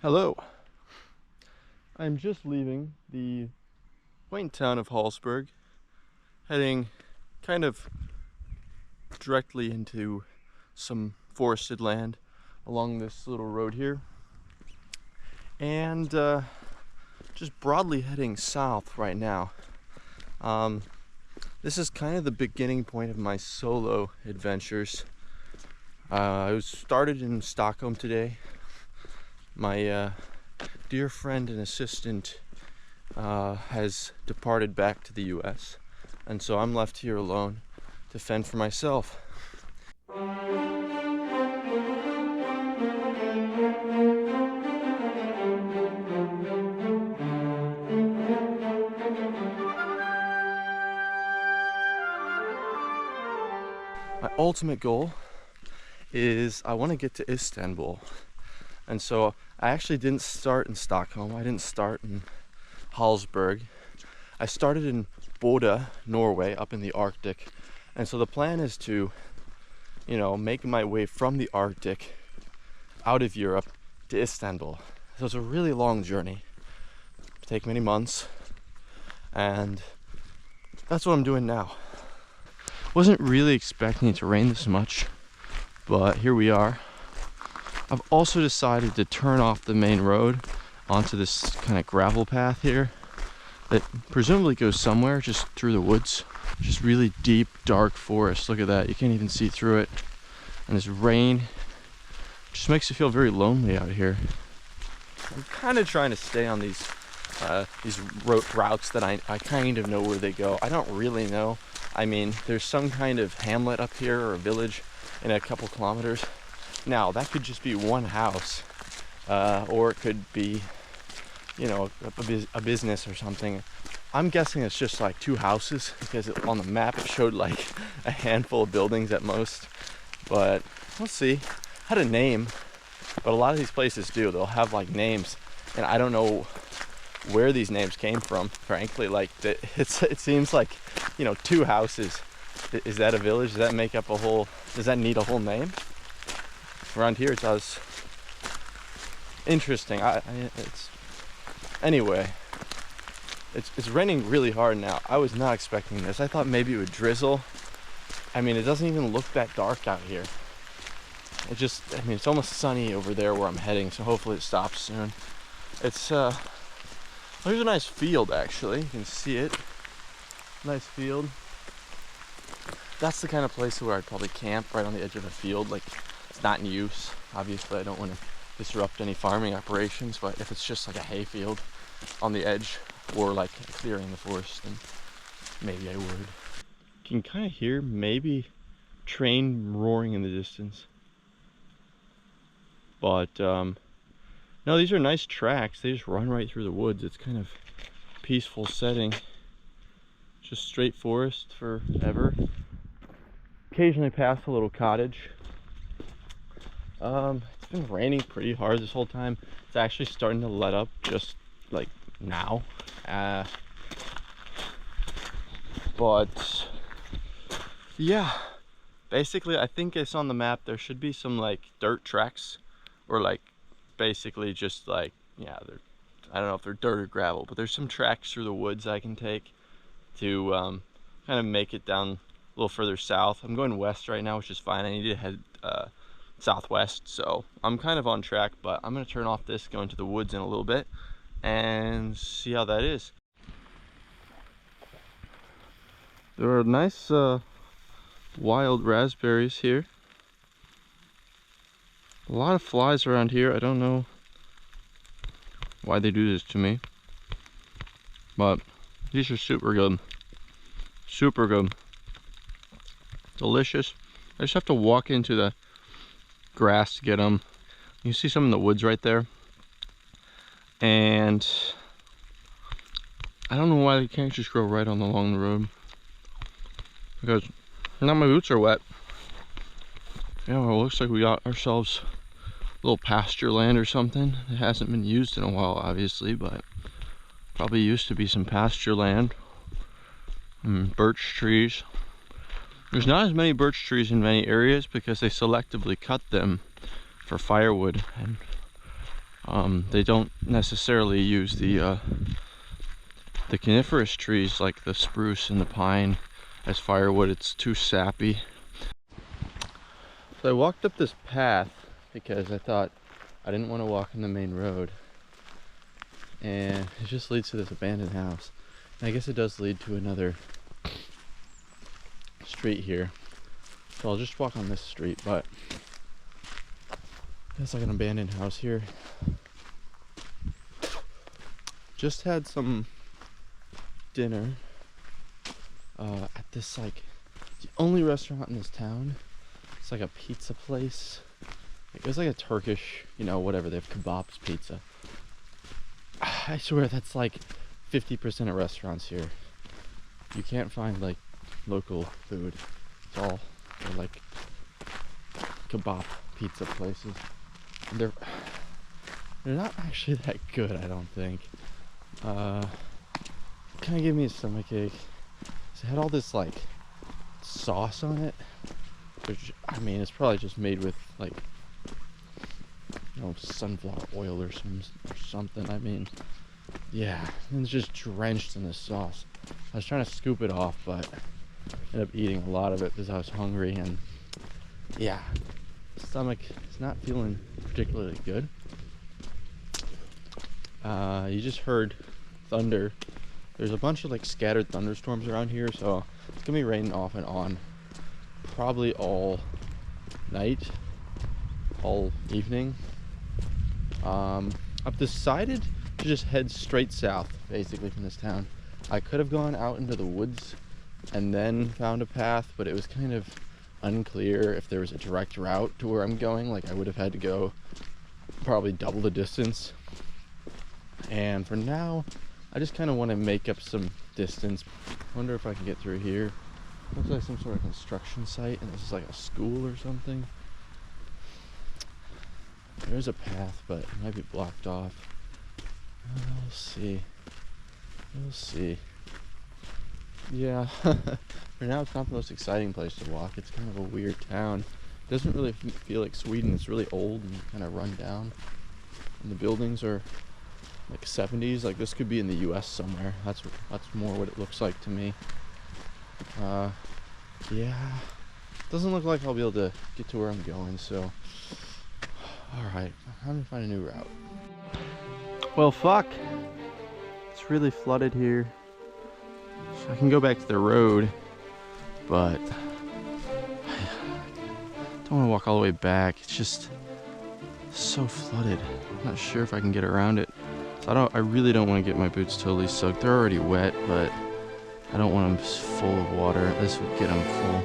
Hello. I'm just leaving the quaint town of Hallsberg, heading kind of directly into some forested land along this little road here, and just broadly heading south right now. This is kind of the beginning point of my solo adventures. I was started in Stockholm today. My dear friend and assistant has departed back to the US, and so I'm left here alone to fend for myself. My ultimate goal is I want to get to Istanbul, and so I actually didn't start in Stockholm. I didn't start in Hallsberg. I started in Orebro, Norway, up in the Arctic, and so the plan is to, make my way from the Arctic out of Europe to Istanbul. So it's a really long journey. It'll take many months, and that's what I'm doing now. Wasn't really expecting it to rain this much, but here we are. I've also decided to turn off the main road onto this kind of gravel path here that presumably goes somewhere just through the woods. Just really deep, dark forest. Look at that. You can't even see through it. And this rain just makes it feel very lonely out here. I'm kind of trying to stay on these routes that I kind of know where they go. I don't really know. I mean, there's some kind of hamlet up here or a village in a couple kilometers. Now, that could just be one house, or it could be, a business or something. I'm guessing it's just like two houses, because on the map it showed like a handful of buildings at most. But we'll see. Had a name, but a lot of these places do. They'll have like names, and I don't know where these names came from, frankly. Like, it seems like, two houses. Is that a village? Does that make up a whole, does that need a whole name? Around here it does. Interesting. Anyway, it's raining really hard now. I was not expecting this. I thought maybe it would drizzle. I mean, it doesn't even look that dark out here. It's almost sunny over there where I'm heading, so hopefully it stops soon. There's a nice field, actually. You can see it. Nice field. That's the kind of place where I'd probably camp, right on the edge of a field. Like, it's not in use. Obviously, I don't want to disrupt any farming operations, but if it's just like a hay field on the edge, or like a clearing in the forest, then maybe I would. You can kind of hear maybe train roaring in the distance. But no, these are nice tracks. They just run right through the woods. It's kind of peaceful setting. Just straight forest forever. Occasionally pass a little cottage. It's been raining pretty hard this whole time. It's actually starting to let up just like now. But yeah, basically I think it's on the map. There should be some like dirt tracks, or like basically just like, I don't know if they're dirt or gravel, but there's some tracks through the woods I can take to kind of make it down a little further south. I'm going west right now, which is fine. I need to head southwest, so I'm kind of on track, but I'm going to turn off this, go into the woods in a little bit, and see how that is. There are nice wild raspberries here. A lot of flies around here. I don't know why they do this to me, but these are super good. Super good. Delicious. I just have to walk into the grass to get them. You see some in the woods right there, and I don't know why they can't just grow right along the road, because now my boots are wet. Yeah, well, it looks like we got ourselves a little pasture land or something. It hasn't been used in a while, obviously, but probably used to be some pasture land. And birch trees. There's not as many birch trees in many areas because they selectively cut them for firewood, and They don't necessarily use the coniferous trees like the spruce and the pine as firewood. It's too sappy. So I walked up this path because I thought I didn't want to walk on the main road, and it just leads to this abandoned house. And I guess it does lead to another street here, so I'll just walk on this street. But there's like an abandoned house here. Just had some dinner at this, like, the only restaurant in this town. It's like a pizza place. It was like a Turkish, you know, whatever, they have kebabs pizza. I swear that's like 50% of restaurants here. You can't find like local food. It's all like kebab pizza places. And they're not actually that good, I don't think. Kind of gave me a stomachache. It had all this like sauce on it, which, I mean, it's probably just made with like, you know, sunflower oil or something. I mean, yeah, and it's just drenched in the sauce. I was trying to scoop it off, but ended up eating a lot of it because I was hungry, and yeah, stomach is not feeling particularly good. You just heard thunder. There's a bunch of like scattered thunderstorms around here, so it's gonna be raining off and on probably all night, all evening. I've decided to just head straight south basically from this town. I could have gone out into the woods and then found a path, but it was kind of unclear if there was a direct route to where I'm going. Like, I would have had to go probably double the distance, and for now I just kind of want to make up some distance. Wonder if I can get through here. Looks like some sort of construction site, and this is like a school or something. There's a path, but it might be blocked off. We'll see. We'll see. Yeah, for now it's not the most exciting place to walk. It's kind of a weird town. It doesn't really feel like Sweden. It's really old and kind of run down. And the buildings are like 70s. Like, this could be in the US somewhere. That's more what it looks like to me. Yeah, doesn't look like I'll be able to get to where I'm going, so alright, I'm gonna find a new route. Well, fuck, it's really flooded here, so I can go back to the road, but I don't want to walk all the way back. It's just so flooded. I'm not sure if I can get around it. So I really don't want to get my boots totally soaked. They're already wet, but I don't want them full of water. This would get them full.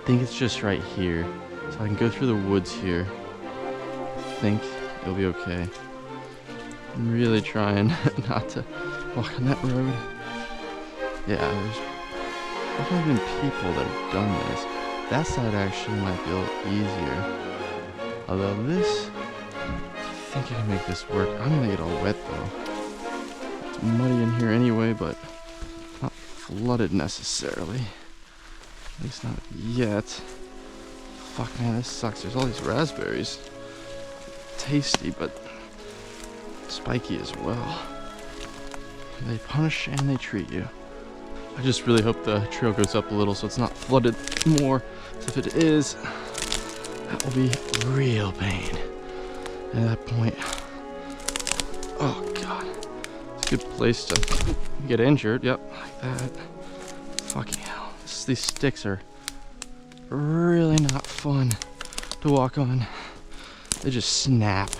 I think it's just right here. So I can go through the woods here. I think it'll be okay. I'm really trying not to walk on that road. Yeah, there's definitely been people that have done this. That side actually might be a little easier. Although this, I think I can make this work. I'm gonna get all wet though. It's muddy in here anyway, but not flooded necessarily. At least not yet. Fuck, man, this sucks. There's all these raspberries. Tasty, but spiky as well. They punish and they treat you. I just really hope the trail goes up a little so it's not flooded more. If it is, that will be real pain. And at that point, oh god, it's a good place to get injured. Yep, like that. Fucking hell, these sticks are really not fun to walk on. They just snap.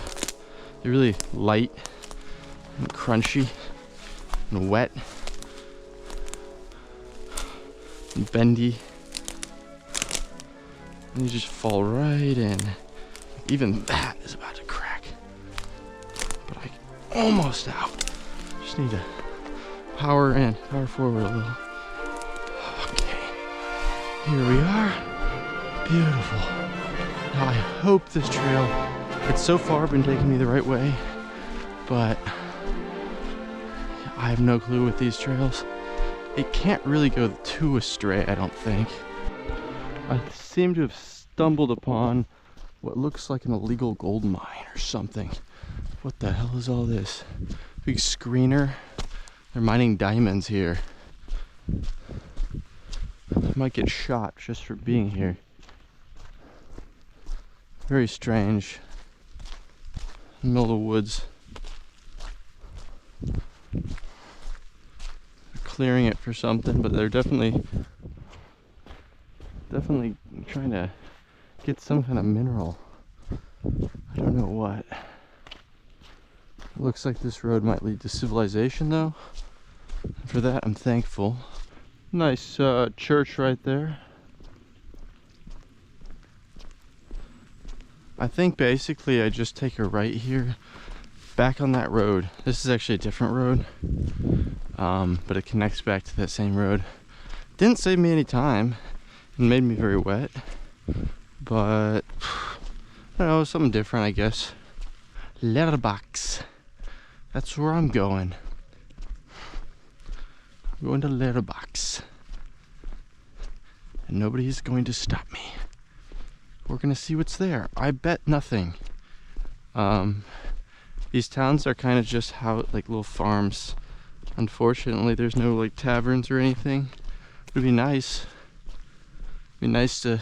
They're really light and crunchy and wet and bendy, and you just fall right in. Even that is about to crack, but I'm almost out. Just need to power forward a little. Okay, here we are. Beautiful. Now I hope this trail, it's so far been taking me the right way, but I have no clue with these trails. It can't really go too astray, I don't think. I seem to have stumbled upon what looks like an illegal gold mine or something. What the hell is all this? Big screener. They're mining diamonds here. I might get shot just for being here. Very strange. In the middle of the woods. They're clearing it for something, but they're definitely trying to get some kind of mineral. I don't know what. It looks like this road might lead to civilization though. And for that I'm thankful. Nice church right there. I think basically I just take a right here, back on that road. This is actually a different road, but it connects back to that same road. Didn't save me any time and made me very wet, but I don't know, something different I guess. Letterbox. That's where I'm going. I'm going to Letterbox. And nobody's going to stop me. We're gonna see what's there. I bet nothing. These towns are kind of just how like little farms. Unfortunately, there's no like taverns or anything. It'd be nice. It'd be nice to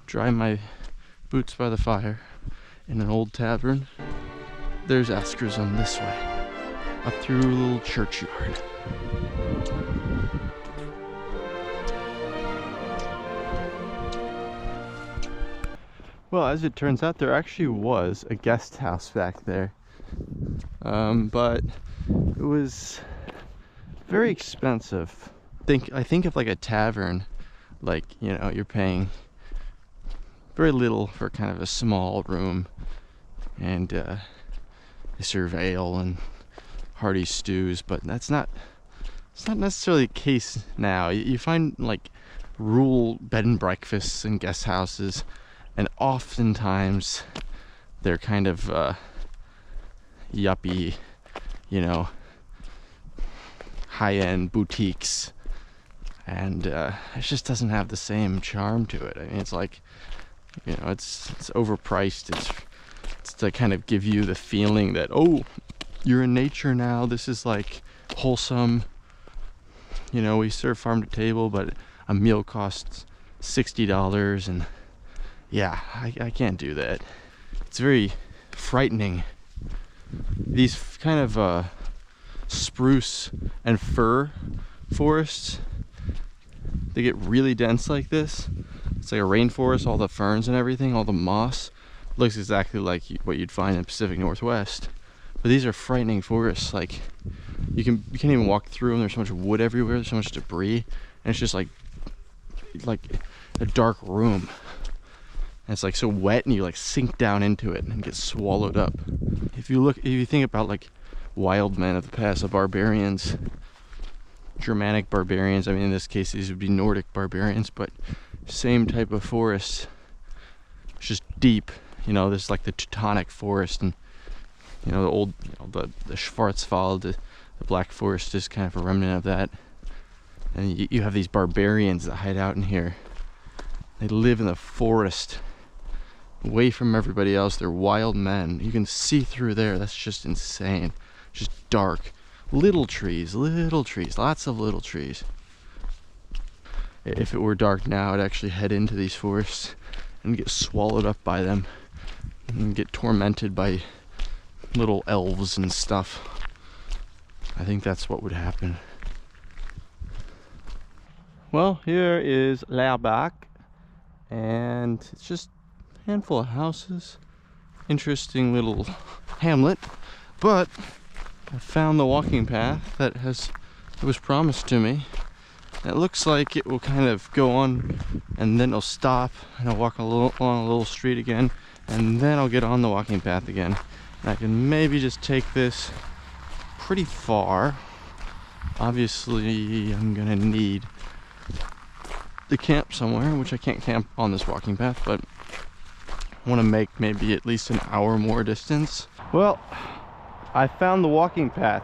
dry my boots by the fire in an old tavern. There's Askersund this way, up through a little churchyard. Well, as it turns out, there actually was a guest house back there, but it was very expensive. I think of like a tavern, like, you know, you're paying very little for kind of a small room, and they serve ale and hearty stews, but it's not necessarily the case now. You find like rural bed and breakfasts and guest houses, and oftentimes they're kind of yuppie, you know, high-end boutiques, and it just doesn't have the same charm to it. I mean, it's like, you know, it's overpriced. It's to kind of give you the feeling that, oh, you're in nature now. This is like wholesome. You know, we serve farm to table, but a meal costs $60, and yeah, I can't do that. It's very frightening. These kind of spruce and fir forests, they get really dense like this. It's like a rainforest, all the ferns and everything, all the moss. Looks exactly like what you'd find in the Pacific Northwest. But these are frightening forests. Like, you can't even walk through them. There's so much wood everywhere. There's so much debris, and it's just like a dark room. And it's like so wet, and you like sink down into it and get swallowed up. If you think about like wild men of the past, the barbarians, Germanic barbarians. I mean, in this case, these would be Nordic barbarians, but same type of forest. It's just deep. You know, there's like the Teutonic forest, and you know, the old, you know, the Schwarzwald, the Black Forest is kind of a remnant of that. And you have these barbarians that hide out in here. They live in the forest, away from everybody else. They're wild men. You can see through there. That's just insane. Just dark. Little trees, lots of little trees. If it were dark now, I'd actually head into these forests and get swallowed up by them and get tormented by little elves and stuff. I think that's what would happen. Well, here is Leerbach, and it's just a handful of houses. Interesting little hamlet, but I found the walking path that was promised to me. And it looks like it will kind of go on, and then it'll stop, and I'll walk along a little street again, and then I'll get on the walking path again. And I can maybe just take this pretty far. Obviously, I'm gonna need to camp somewhere, which I can't camp on this walking path, but I want to make maybe at least an hour more distance. Well, I found the walking path,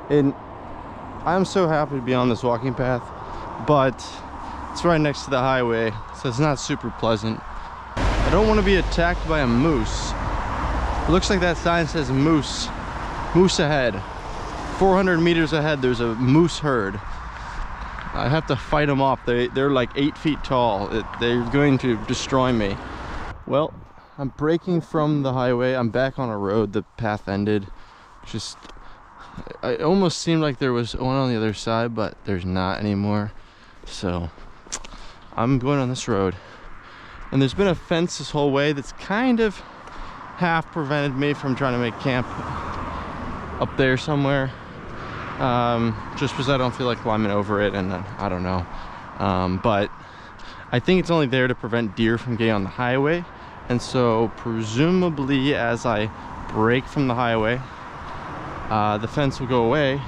and I'm so happy to be on this walking path, but it's right next to the highway, so it's not super pleasant. I don't want to be attacked by a moose. It looks like that sign says moose. Moose ahead. 400 meters ahead, there's a moose herd. I have to fight them off. They're like 8 feet tall. They're going to destroy me. Well, I'm breaking from the highway. I'm back on a road. The path ended. Just, it almost seemed like there was one on the other side, but there's not anymore. So I'm going on this road. And there's been a fence this whole way that's kind of half prevented me from trying to make camp up there somewhere. Just because I don't feel like climbing over it, and I don't know. But I think it's only there to prevent deer from getting on the highway. And so presumably as I break from the highway, the fence will go away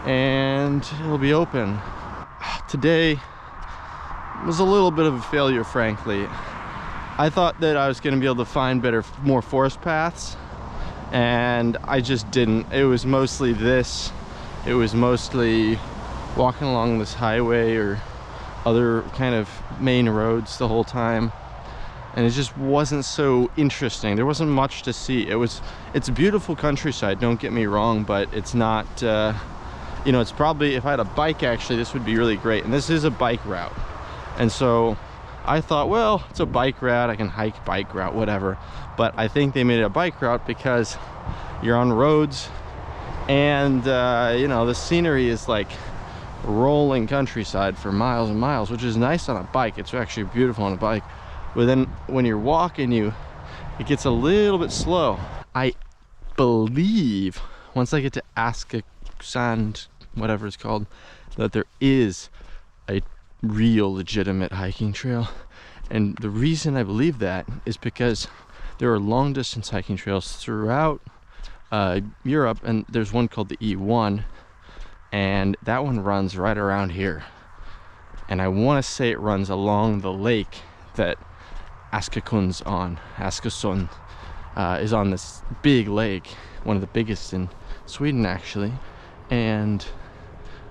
and it'll be open. Today was a little bit of a failure, frankly. I thought that I was going to be able to find more forest paths, and I just didn't. It was mostly this. It was mostly walking along this highway or other kind of main roads the whole time, and it just wasn't so interesting. There wasn't much to see. It's a beautiful countryside, don't get me wrong, but it's not, you know, it's probably, if I had a bike actually, this would be really great. And this is a bike route. And so I thought, well, it's a bike route, I can hike, bike route, whatever. But I think they made it a bike route because you're on roads, and you know, the scenery is like rolling countryside for miles and miles, which is nice on a bike. It's actually beautiful on a bike. But then when you're walking, it gets a little bit slow. I believe once I get to Askasand, whatever it's called, that there is a real legitimate hiking trail. And the reason I believe that is because there are long distance hiking trails throughout Europe, and there's one called the E1, and that one runs right around here. And I want to say it runs along the lake that Askasund's on. Askasund is on this big lake, one of the biggest in Sweden actually, and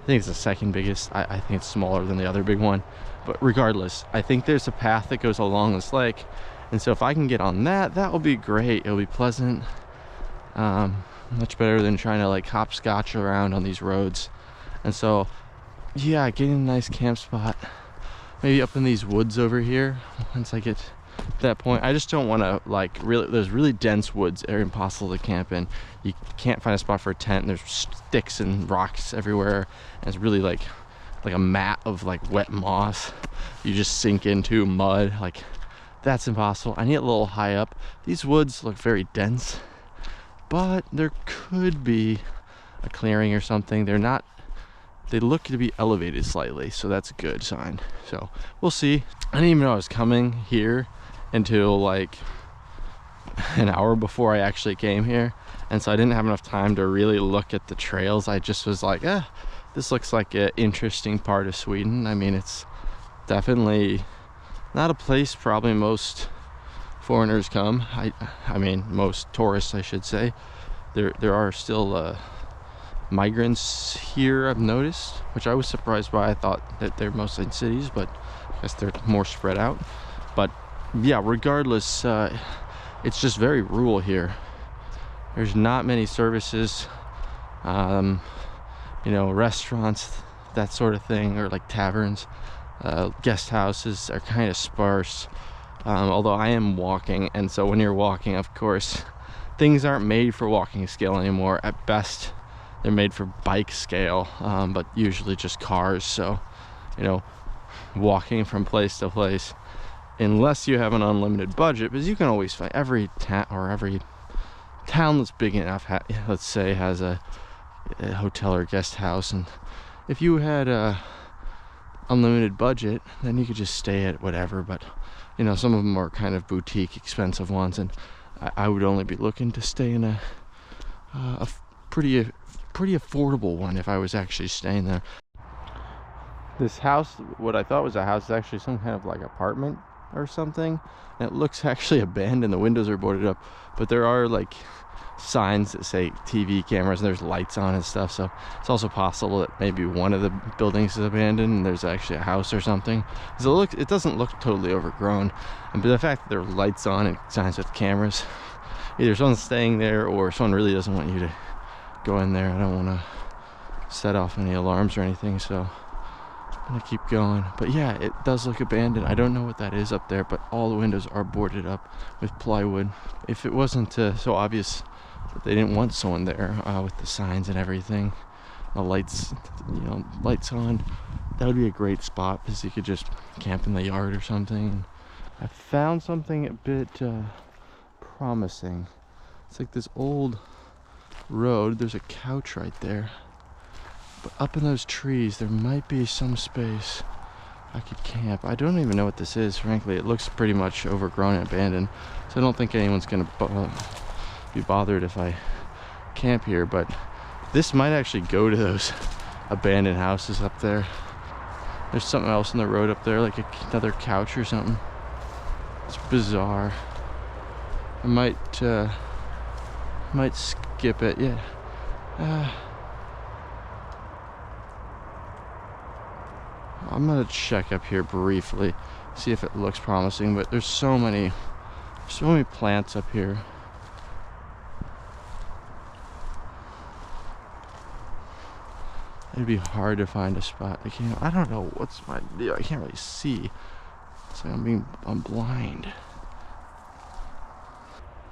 I think it's the second biggest. I think it's smaller than the other big one, but regardless, I think there's a path that goes along this lake, and so if I can get on that, that will be great. It'll be pleasant, much better than trying to like hopscotch around on these roads. And so yeah, getting a nice camp spot, maybe up in these woods over here. Once I get to that point, I just don't want to like there's really dense woods that are impossible to camp in. You can't find a spot for a tent. There's sticks and rocks everywhere, and it's really like a mat of like wet moss you just sink into, mud. Like, that's impossible. I need it a little high up. These woods look very dense, but there could be a clearing or something. They're not, they look to be elevated slightly, so that's a good sign. So we'll see. I didn't even know I was coming here until like an hour before I actually came here, and so I didn't have enough time to really look at the trails. I just was like, this looks like an interesting part of Sweden. I mean, it's definitely not a place probably most foreigners come. I mean, most tourists, I should say. There are still migrants here, I've noticed, which I was surprised by. I thought that they're mostly in cities, but I guess they're more spread out. But yeah, regardless, it's just very rural here. There's not many services, you know, restaurants, that sort of thing, or like taverns. Guest houses are kind of sparse, although I am walking, and so when you're walking, of course, things aren't made for walking scale anymore. At best, they're made for bike scale, but usually just cars. So, you know, walking from place to place, unless you have an unlimited budget, because you can always find every town, or every town that's big enough, let's say, has a hotel or guest house, and if you had a unlimited budget, then you could just stay at whatever. But you know, some of them are kind of boutique, expensive ones, and I would only be looking to stay in a pretty affordable one if I was actually staying there. This house, what I thought was a house, is actually some kind of like apartment or something, and it looks actually abandoned. The windows are boarded up, but there are like signs that say TV cameras and there's lights on and stuff, so it's also possible that maybe one of the buildings is abandoned and there's actually a house or something. So it doesn't look totally overgrown, and but the fact that there are lights on and signs with cameras, either someone's staying there or someone really doesn't want you to go in there. I don't want to set off any alarms or anything, so I'm gonna keep going. But yeah, it does look abandoned. I don't know what that is up there, but all the windows are boarded up with plywood. If it wasn't so obvious that they didn't want someone there with the signs and everything, the lights, lights on, that would be a great spot, because you could just camp in the yard or something. I found something a bit promising. It's like this old road. There's a couch right there, but up in those trees there might be some space I could camp. I don't even know what this is, frankly. It looks pretty much overgrown and abandoned, so I don't think anyone's gonna be bothered if I camp here. But this might actually go to those abandoned houses up there. There's something else in the road up there, like another couch or something. It's bizarre. I might skip it. Yeah. I'm gonna check up here briefly, see if it looks promising, but there's so many plants up here. It'd be hard to find a spot. I don't know what's my deal. I can't really see. It's like I'm blind.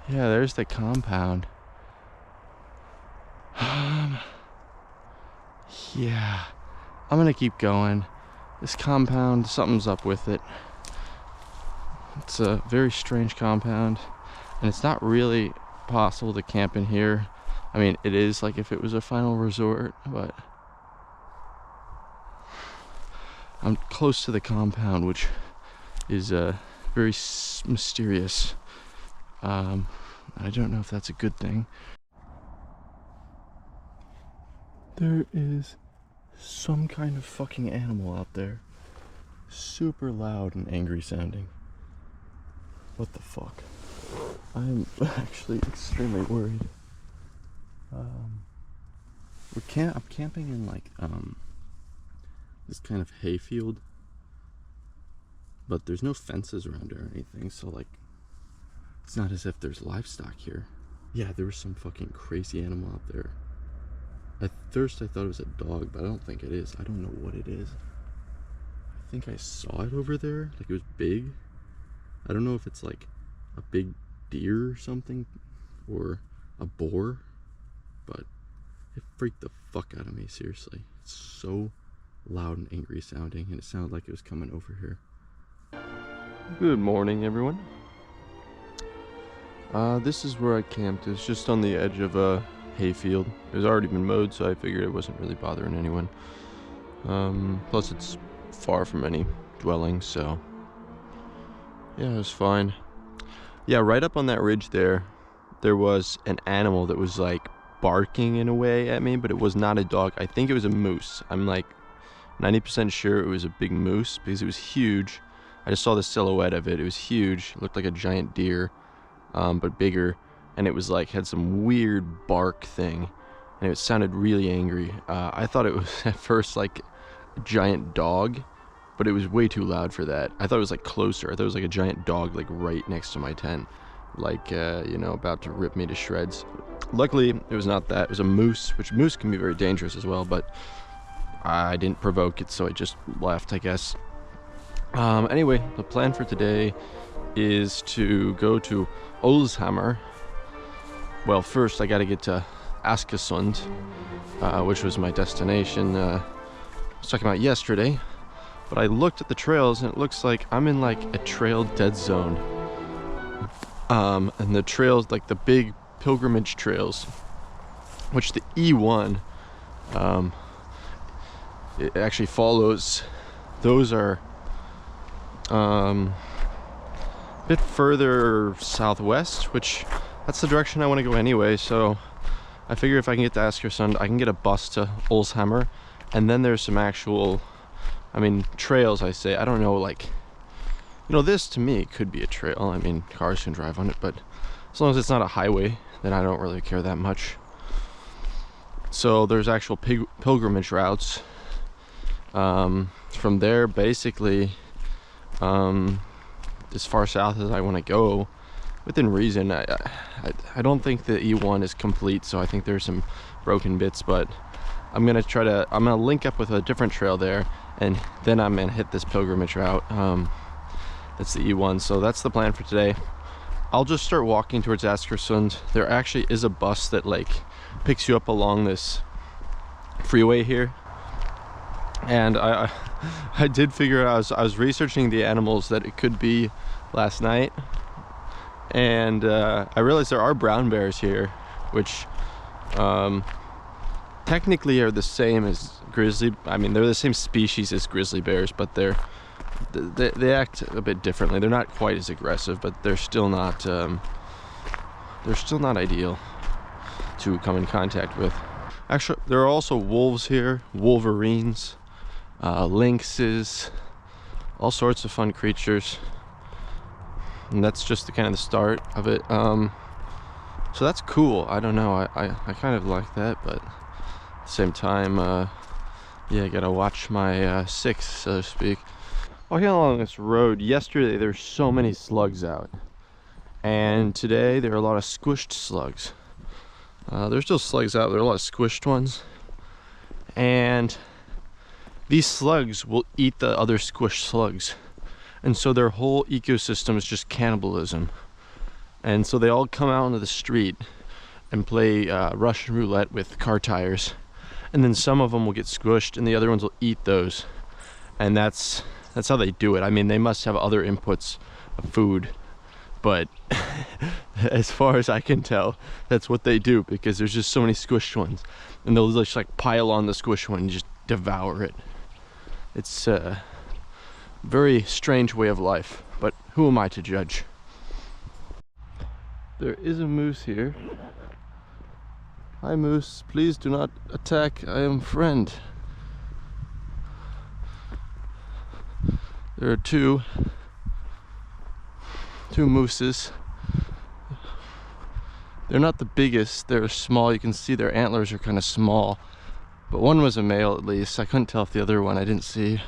Yeah, there's the compound. Yeah, I'm gonna keep going. This compound, something's up with it. It's a very strange compound, and it's not really possible to camp in here. I mean, it is like if it was a final resort, but I'm close to the compound, which is very mysterious. I don't know if that's a good thing. There is some kind of fucking animal out there. Super loud and angry sounding. What the fuck? I'm actually extremely worried. I'm camping in like this kind of hayfield, but there's no fences around it or anything, so like it's not as if there's livestock here. Yeah, there was some fucking crazy animal out there. At first I thought it was a dog, but I don't think it is. I don't know what it is. I think I saw it over there, like it was big. I don't know if it's like a big deer or something, or a boar, but it freaked the fuck out of me, seriously. It's so loud and angry sounding, and it sounded like it was coming over here. Good morning, everyone. This is where I camped. It's just on the edge of a hayfield. It was already been mowed, so I figured it wasn't really bothering anyone. Plus it's far from any dwellings, so yeah, it was fine. Yeah, right up on that ridge there was an animal that was like barking in a way at me, but it was not a dog. I think it was a moose. I'm like 90% sure it was a big moose, because it was huge. I just saw the silhouette of it. It was huge. It looked like a giant deer, but bigger. And it was like, had some weird bark thing, and it sounded really angry. I thought it was at first like a giant dog, but it was way too loud for that. I thought it was like closer. I thought it was like a giant dog, like right next to my tent, like about to rip me to shreds. Luckily it was not that. It was a moose, which moose can be very dangerous as well, but I didn't provoke it, so I just left, I guess. Anyway, the plan for today is to go to Hallsberg. Well, first I gotta get to Askesund, which was my destination. I was talking about yesterday, but I looked at the trails and it looks like I'm in like a trail dead zone. And the trails, like the big pilgrimage trails, which the E1, it actually follows. Those are a bit further southwest, which that's the direction I want to go anyway, so I figure if I can get to Askersund, I can get a bus to Hallsberg, and then there's some actual, trails, I say. I don't know, like, You know, this to me could be a trail. I mean, cars can drive on it, but as long as it's not a highway, then I don't really care that much. So there's actual pilgrimage routes. From there, basically, as far south as I want to go, within reason. I don't think the E1 is complete, so I think there's some broken bits, but I'm gonna link up with a different trail there, and then I'm gonna hit this pilgrimage route. That's the E1, so that's the plan for today. I'll just start walking towards Askersund. There actually is a bus that like picks you up along this freeway here, and I did figure out, I was researching the animals that it could be last night, and I realized there are brown bears here, which technically are the same as grizzly. I mean, they're the same species as grizzly bears, but they act a bit differently. They're not quite as aggressive, but they're still not ideal to come in contact with. Actually, there are also wolves here, wolverines, lynxes, all sorts of fun creatures, and that's just the kind of the start of it. So that's cool. I don't know, I kind of like that, but at the same time, yeah, I gotta watch my six, so to speak. Walking along this road, yesterday there's so many slugs out, and today there are a lot of squished slugs. There's still slugs out, there are a lot of squished ones, and these slugs will eat the other squished slugs, and so their whole ecosystem is just cannibalism. And so they all come out into the street and play Russian roulette with car tires, and then some of them will get squished and the other ones will eat those, and that's how they do it. I mean, they must have other inputs of food, but as far as I can tell, that's what they do, because there's just so many squished ones, and they'll just like pile on the squished one and just devour it. It's a very strange way of life, but who am I to judge? There is a moose here. Hi moose, please do not attack, I am friend. There are two mooses. They're not the biggest, they're small. You can see their antlers are kind of small, but one was a male at least. I couldn't tell if the other one, I didn't see.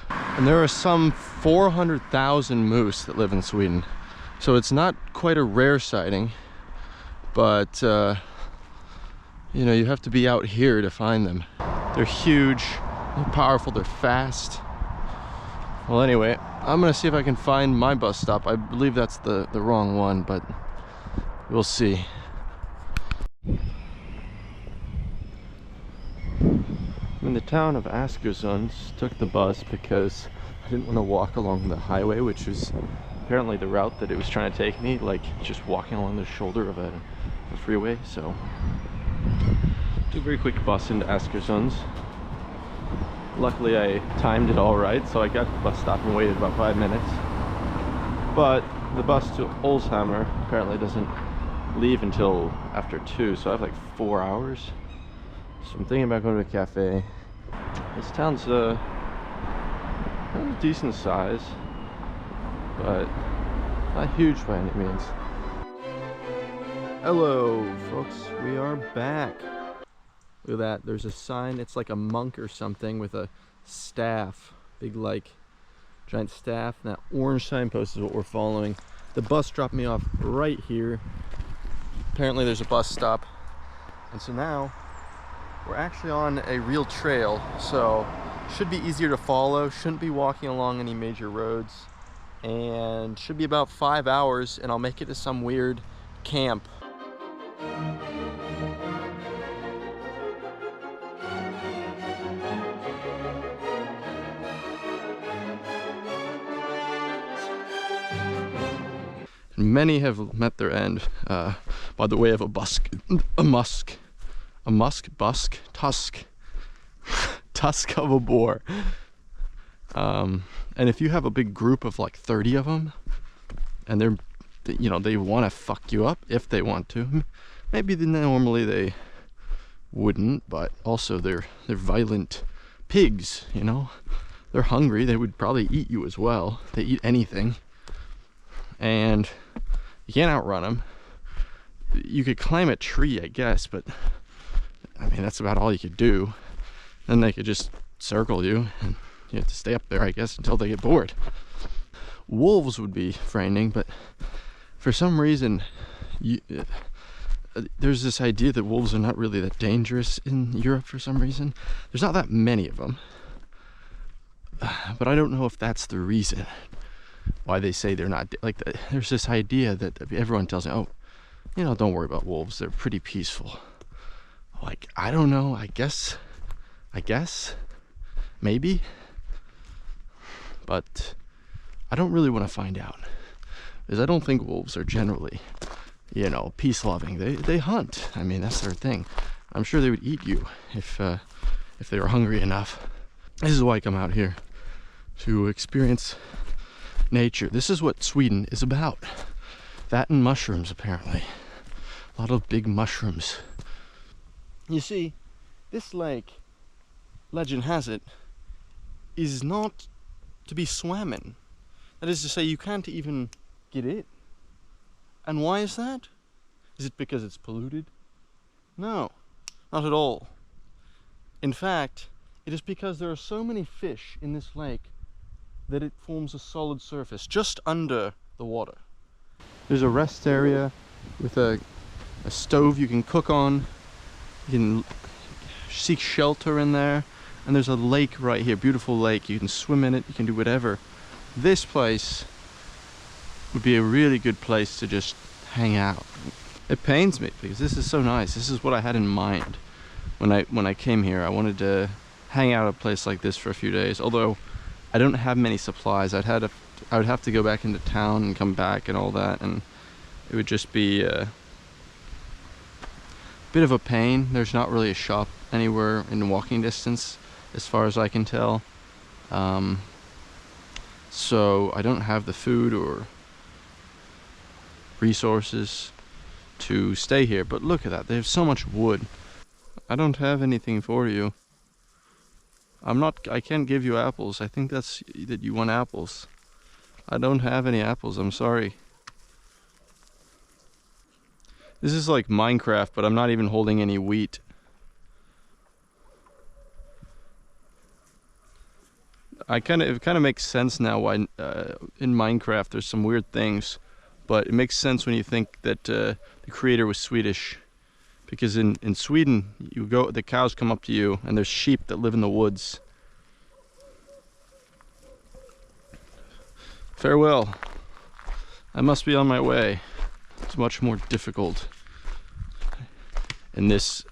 And there are some 400,000 moose that live in Sweden, so it's not quite a rare sighting, but you know, you have to be out here to find them. They're huge, they're powerful, they're fast. Well, anyway, I'm gonna see if I can find my bus stop. I believe that's the wrong one, but we'll see. I'm in the town of Askersund. Took the bus because I didn't want to walk along the highway, which was apparently the route that it was trying to take me, like just walking along the shoulder of a freeway. So took a very quick bus into Askersund. Luckily I timed it all right, so I got to the bus stop and waited about 5 minutes. But the bus to Olshammer apparently doesn't leave until after 2, so I have like 4 hours. So I'm thinking about going to a cafe. This town's kind of a decent size, but not huge by any means. Hello folks, we are back. Look at that, there's a sign, it's like a monk or something with a staff, big like giant staff, and that orange signpost is what we're following. The bus dropped me off right here. Apparently there's a bus stop, and so now we're actually on a real trail, so should be easier to follow, shouldn't be walking along any major roads, and should be about 5 hours and I'll make it to some weird camp. Many have met their end by the way of a tusk, tusk of a boar. And if you have a big group of like 30 of them, and they're, you know, they want to fuck you up if they want to. Maybe normally they wouldn't, but also they're violent pigs, you know. they're hungry. They would probably eat you as well. They eat anything. And you can't outrun them. You could climb a tree, I guess, but I mean, that's about all you could do. Then they could just circle you, and you have to stay up there, I guess, until they get bored. Wolves would be frightening, but for some reason, there's this idea that wolves are not really that dangerous in Europe for some reason. There's not that many of them. But I don't know if that's the reason why they say they're not. Like, there's this idea that everyone tells me, oh, you know, don't worry about wolves. They're pretty peaceful. Like, I don't know. I guess, maybe. But I don't really want to find out. Because I don't think wolves are generally, you know, peace-loving. They hunt. I mean, that's their thing. I'm sure they would eat you if they were hungry enough. This is why I come out here, to experience nature. This is what Sweden is about. That and mushrooms, apparently. A lot of big mushrooms. You see, this lake, legend has it, is not to be swam in. That is to say, you can't even get in. And why is that? Is it because it's polluted? No, not at all. In fact, it is because there are so many fish in this lake that it forms a solid surface just under the water. There's a rest area with a stove you can cook on. You can seek shelter in there. And there's a lake right here, beautiful lake. You can swim in it, you can do whatever. This place would be a really good place to just hang out. It pains me because this is so nice. This is what I had in mind when I came here. I wanted to hang out at a place like this for a few days. Although I don't have many supplies. I would have to go back into town and come back and all that, and it would just be a bit of a pain. There's not really a shop anywhere in walking distance, as far as I can tell. So I don't have the food or resources to stay here. But look at that, they have so much wood. I don't have anything for you. I can't give you apples. I think that you want apples. I don't have any apples, I'm sorry. This is like Minecraft, but I'm not even holding any wheat. It kind of makes sense now why in Minecraft there's some weird things, but it makes sense when you think that the creator was Swedish, because in Sweden the cows come up to you, and there's sheep that live in the woods. Farewell. I must be on my way. It's much more difficult in this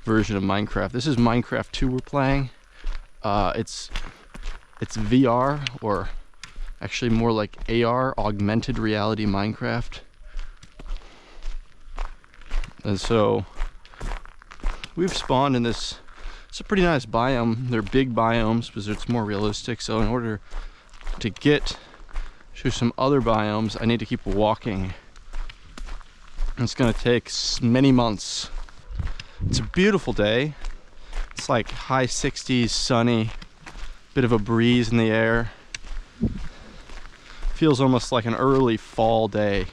version of Minecraft. This is Minecraft 2 we're playing. It's VR, or actually more like AR, augmented reality Minecraft. And so we've spawned in this. It's a pretty nice biome. They're big biomes because it's more realistic. So in order to get to some other biomes, I need to keep walking. It's gonna take many months. It's a beautiful day. It's like high 60s, sunny, bit of a breeze in the air. Feels almost like an early fall day.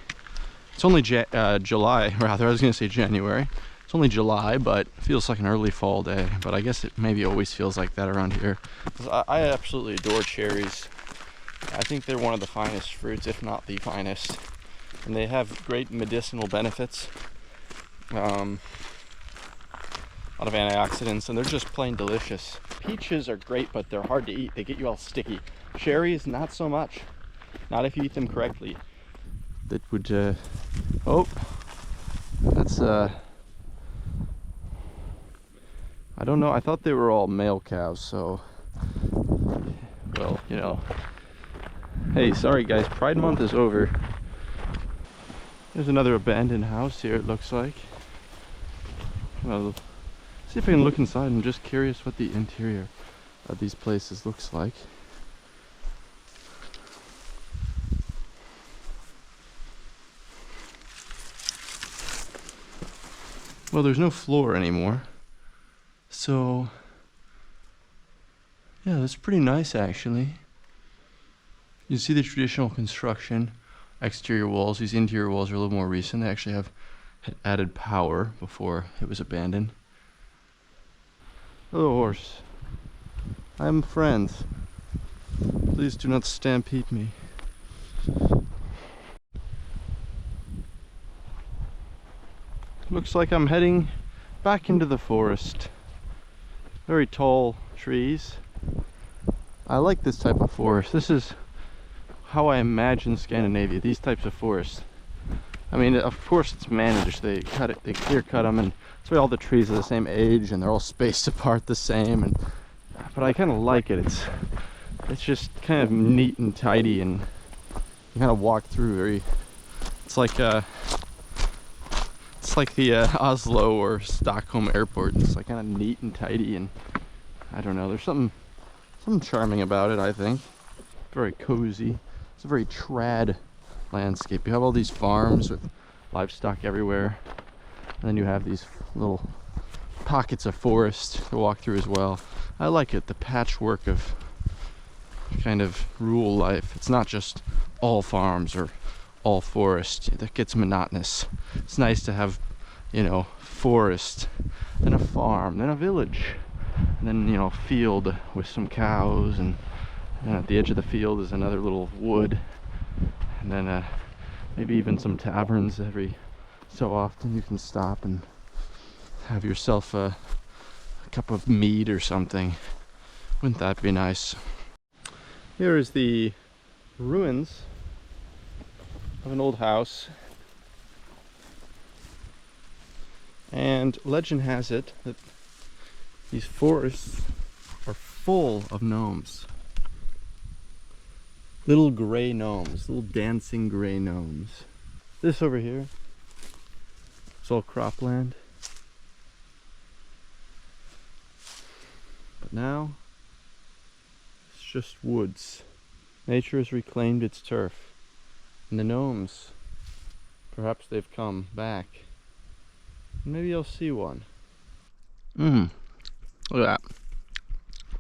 It's only July, rather. I was gonna say January. It's only July, but it feels like an early fall day. But I guess it maybe always feels like that around here. I absolutely adore cherries. I think they're one of the finest fruits, if not the finest. And they have great medicinal benefits. A lot of antioxidants, and they're just plain delicious. Peaches are great, but they're hard to eat. They get you all sticky. Cherries, not so much. Not if you eat them correctly. That would, oh, that's, I don't know. I thought they were all male cows, so, well, you know. Hey, sorry guys, Pride Month is over. There's another abandoned house here, it looks like. Well, see if I can look inside. I'm just curious what the interior of these places looks like. Well, there's no floor anymore. So Yeah, that's pretty nice actually. You see the traditional construction, exterior walls. These interior walls are a little more recent. They actually had added power before it was abandoned. Hello, horse. I'm Franz. Please do not stampede me. Looks like I'm heading back into the forest. Very tall trees. I like this type of forest. This is how I imagine Scandinavia, these types of forests. I mean, of course it's managed. They cut it, they clear cut them, and that's why all the trees are the same age and they're all spaced apart the same. But I kind of like it. It's just kind of neat and tidy, and you kind of walk through very. It's like the Oslo or Stockholm airport. It's like kind of neat and tidy, and I don't know. There's something charming about it. I think very cozy. It's a very trad landscape. You have all these farms with livestock everywhere, and then you have these little pockets of forest to walk through as well. I like it, the patchwork of kind of rural life. It's not just all farms or all forest. That gets monotonous. It's nice to have, you know, forest, then a farm, then a village, and then, you know, field with some cows, and at the edge of the field is another little wood, and then maybe even some taverns. Every so often you can stop and have yourself a cup of mead or something. Wouldn't that be nice? Here is the ruins of an old house, and legend has it that these forests are full of gnomes. Little gray gnomes, little dancing gray gnomes. This over here, it's all cropland. But now, it's just woods. Nature has reclaimed its turf. And the gnomes, perhaps they've come back. Maybe I'll see one. Look at that.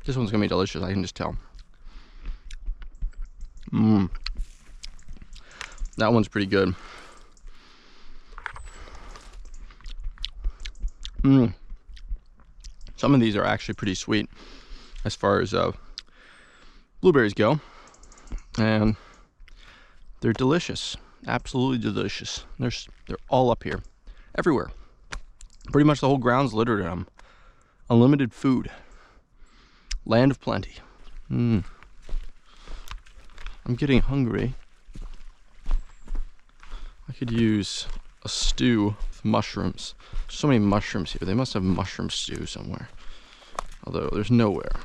This one's gonna be delicious, I can just tell. That one's pretty good. Some of these are actually pretty sweet as far as blueberries go, and they're delicious, absolutely delicious. They're all up here, everywhere. Pretty much the whole ground's littered in them. Unlimited food, land of plenty. I'm getting hungry. I could use a stew with mushrooms. There's so many mushrooms here. They must have mushroom stew somewhere. Although there's nowhere.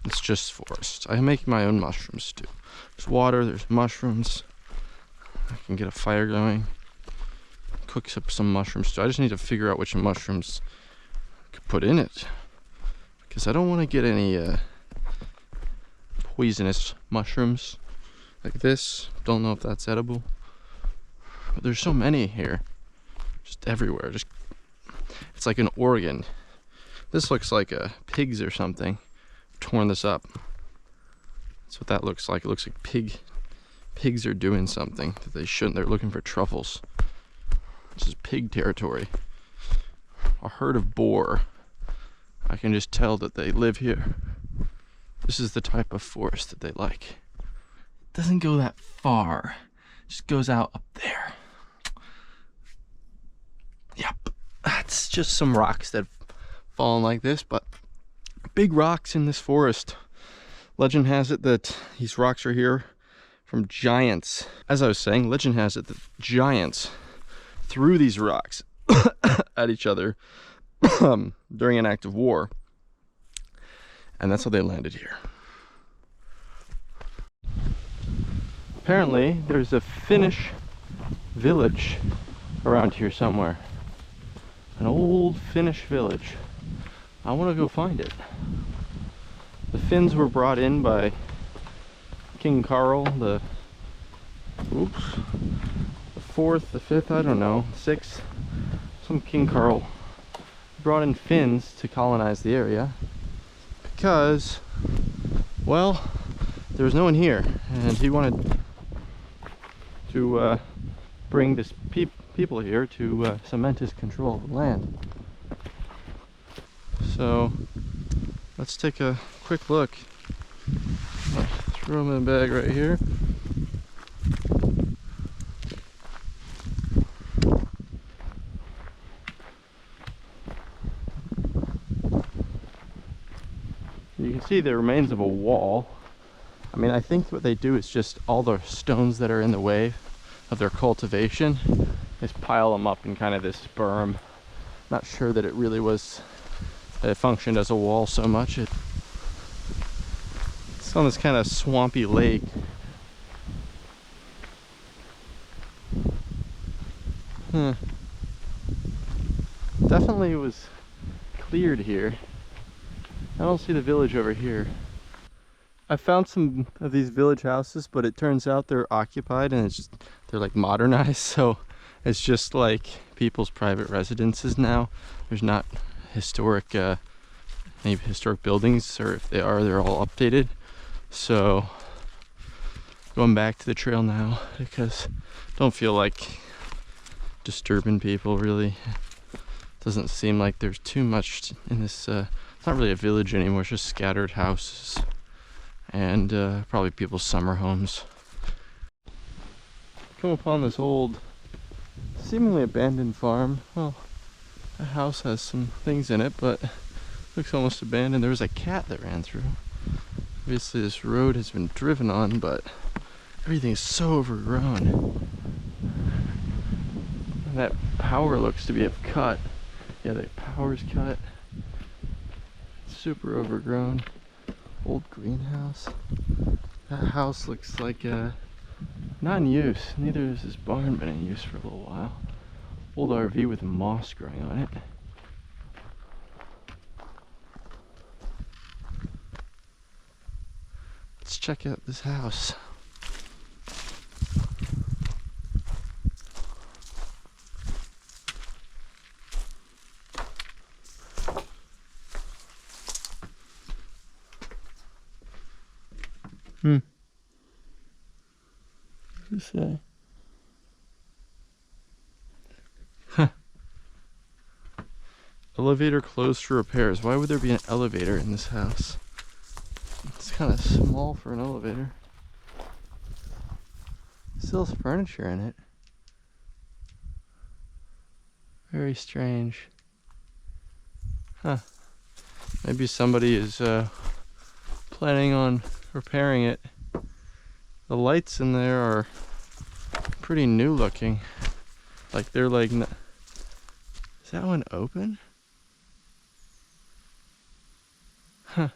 It's just forest. I make my own mushroom stew. There's water, there's mushrooms. I can get a fire going. Cook up some mushroom stew. I just need to figure out which mushrooms I could put in it, because I don't want to get any poisonous mushrooms like this. Don't know if that's edible, but there's so many here, just everywhere. It's like an organ. This looks like pigs or something torn this up. That's what that looks like. It looks like pigs are doing something that they shouldn't. They're looking for truffles. This is pig territory. A herd of boar. I can just tell that they live here. This is the type of forest that they like. It doesn't go that far. It just goes out up there. Yep. That's just some rocks that have fallen like this, but big rocks in this forest. Legend has it that these rocks are here from giants. As I was saying, legend has it that giants threw these rocks at each other during an act of war, and that's how they landed here. Apparently there's a Finnish village around here somewhere, an old Finnish village. I want to go find it. The Finns were brought in by King Carl the fourth, the fifth, I don't know, sixth. Some King Carl brought in Finns to colonize the area, because, well, there was no one here, and he wanted to bring this people here to cement his control of the land. So let's take a quick look. I'll throw him in the bag right here. You can see the remains of a wall. I mean, I think what they do is just all the stones that are in the way of their cultivation, just pile them up in kind of this berm. Not sure that it really was, it functioned as a wall so much. It's on this kind of swampy lake. Definitely was cleared here. I don't see the village over here. I found some of these village houses, but it turns out they're occupied and they're like modernized, so it's just like people's private residences now. There's not historic any historic buildings, or if they are, they're all updated. So going back to the trail now because don't feel like disturbing people really. Doesn't seem like there's too much in this it's not really a village anymore, it's just scattered houses and probably people's summer homes. Come upon this old, seemingly abandoned farm. Well, the house has some things in it, but looks almost abandoned. There was a cat that ran through. Obviously this road has been driven on, but everything is so overgrown. And that power looks to be cut. Yeah, the power's cut. Super overgrown. Old greenhouse. That house looks like not in use. Neither has this barn been in use for a little while. Old RV with moss growing on it. Let's check out this house. What does it say? Huh. Elevator closed for repairs. Why would there be an elevator in this house? It's kind of small for an elevator. Still has furniture in it. Very strange. Huh. Maybe somebody is planning on repairing it. The lights in there are pretty new looking. Like they're like, is that one open? Huh.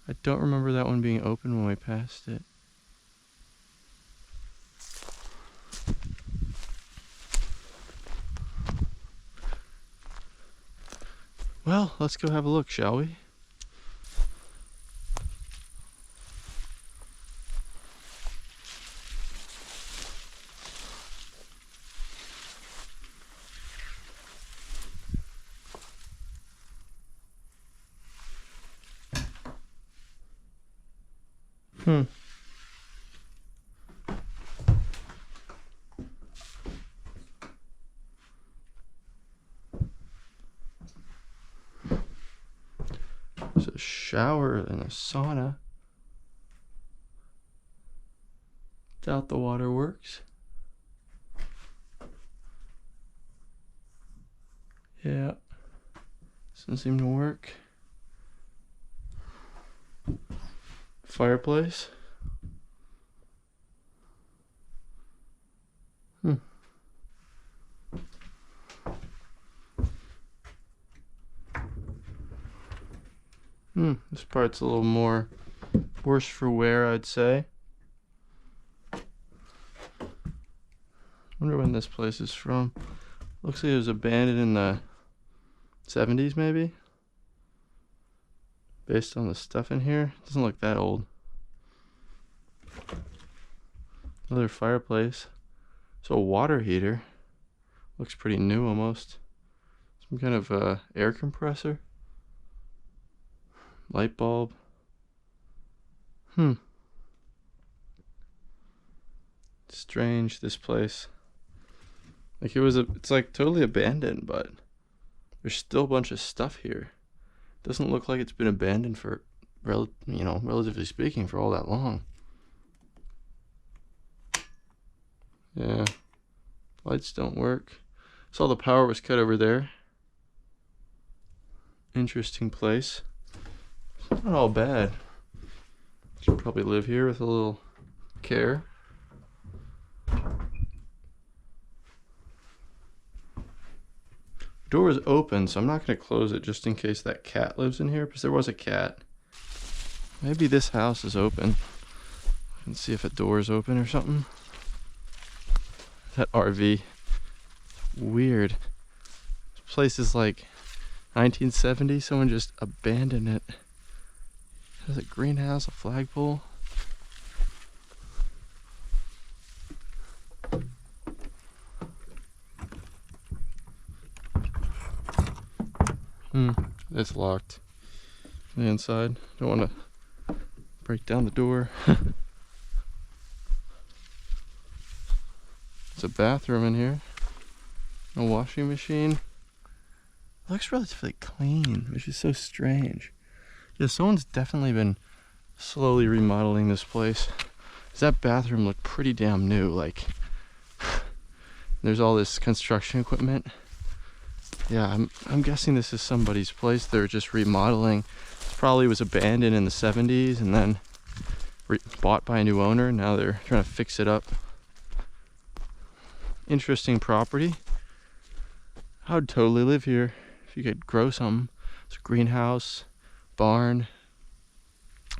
I don't remember that one being open when we passed it. Well, let's go have a look, shall we? There's a shower and a sauna. Doubt the water works. Yeah, doesn't seem to work. Fireplace. This part's a little more worse for wear, I'd say. Wonder when this place is from. Looks like it was abandoned in the 70s maybe. Based on the stuff in here. Doesn't look that old. Another fireplace. So a water heater. Looks pretty new almost. Some kind of air compressor. Light bulb. Strange, this place. Like it's like totally abandoned, but there's still a bunch of stuff here. Doesn't look like it's been abandoned for, relatively speaking, for all that long. Yeah, lights don't work. Saw the power was cut over there. Interesting place. It's not all bad. Should probably live here with a little care. Door is open, so I'm not going to close it just in case that cat lives in here, because there was a cat. Maybe this house is open. I can see if a door is open or something. That RV. Weird. This place is like 1970. Someone just abandoned it. It has a greenhouse, a flagpole. It's locked from the inside. Don't want to break down the door. There's a bathroom in here. A washing machine. It looks relatively clean, which is so strange. Yeah, someone's definitely been slowly remodeling this place. That bathroom looked pretty damn new. Like, there's all this construction equipment. Yeah, I'm guessing this is somebody's place. They're just remodeling. It probably was abandoned in the 70s and then bought by a new owner. Now they're trying to fix it up. Interesting property. I would totally live here if you could grow something. It's a greenhouse, barn,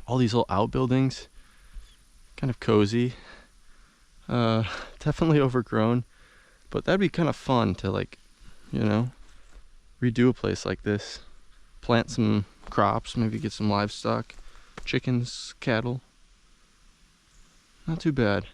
all these little outbuildings. Kind of cozy. Definitely overgrown, but that'd be kind of fun to, like, redo a place like this. Plant some crops, maybe get some livestock, chickens, cattle. Not too bad.